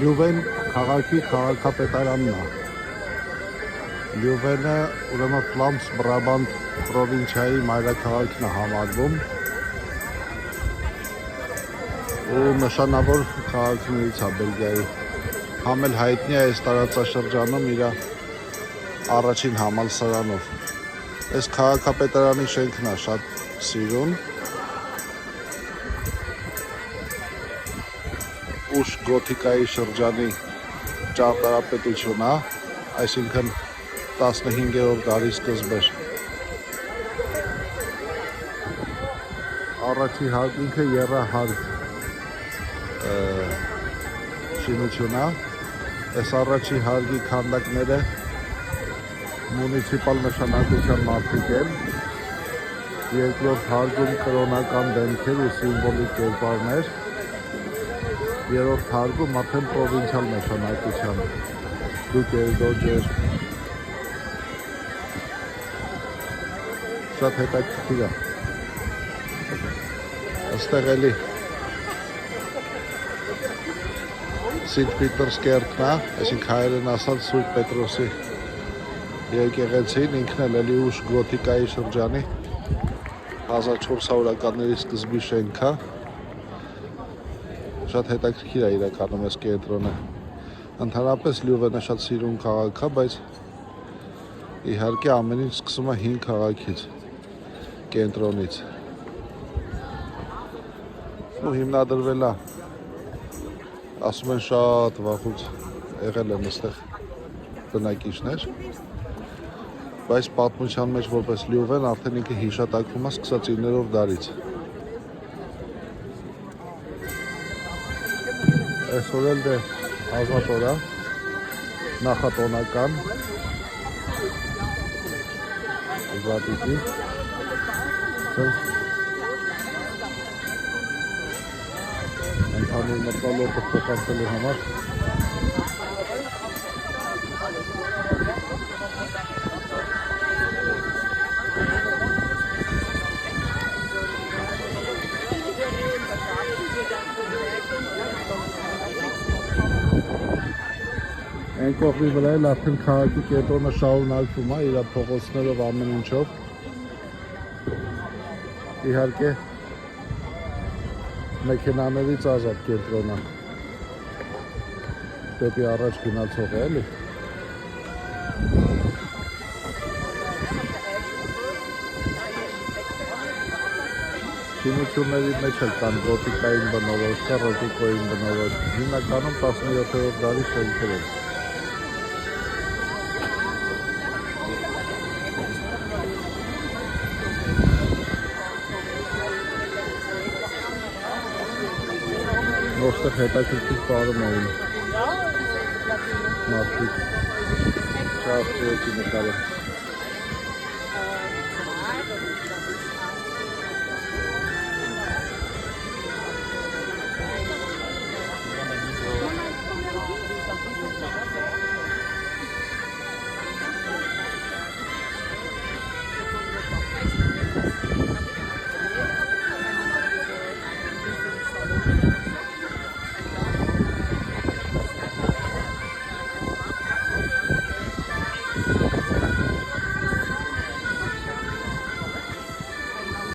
Լյուվեն քաղաքի քաղաքապետարանն է։ Լյուվենը ուրեմն Ֆլամս Բրաբանտ պրովինցիայի մայրաքաղաքն է համարվում ու նշանավոր քաղաքներից է Բելգիայի։ Համ էլ հայտնի է այս տարածաշրջանում իր առաջին համալսարանով։ Այս քաղաքապետարանի շենքն է շատ սիրուն։ Ուշ գոթիկայի շրջանի ճարտարապետություն է, այսինքն 15-րդ դարի սկզբեր։ Առաջի ինքը եռահարկ շինություն է։ Այս առաջի հարկի քանդակները մունիցիպալ նշանակության մարդիկ են։ Երկրորդ հարկում կրոնական դեմքեր ու սիմվոլիկ կերպարներ։ Երրորդ հարկում արդեն պրովինցիալ նշանակության դուկեր, դոջեր։ Շատ հետաքրքիր է։ Այստեղ էլի Սինթ Պիտերս կերտն է, այսինքն հայերեն ասած Սուրբ Պետրոսի եկեղեցին, ինքն էլ էլի ուշ գոթիկայի շրջանի 1400-ականների սկզբի շենք է։ Շատ հետաքրքիր է իրականում այս կենտրոնը։ Ընդհանրապես Լյուվենը շատ սիրուն քաղաք է, բայց իհարկե ամեն ինչ սկսում է հին քաղաքից, կենտրոնից։ Ու հիմնադրվել է, ասում են շատ վաղուց եղել են այստեղ բնակիչներ, բայց պատմության մեջ որպես Լյուվեն արդեն ինքը հիշատակվում է սկսած 9-րդ դարից։ Այսօր էլ դե ազատ օր է, նախատոնական, զատիկի, ընդհանուր մտալոտը փոխանցելու համար Այն կողմի վրա էլ արդեն քաղաքի կենտրոնը շարունակվում է իր փողոցներով ամեն ինչով։ Իհարկե մեքենաներից ազատ կենտրոնը դեպի առաջ գնացող է էլի։ Շինությունների մեջ էլ կան գոթիկային բնորոշ, կա ռոկոկոյին բնորոշ, հիմնականում 17-րդ դարի շենքեր են։ Ոստեղ հետաքրքիր պարում էին մարդիկ, չաստրեցի նկարը։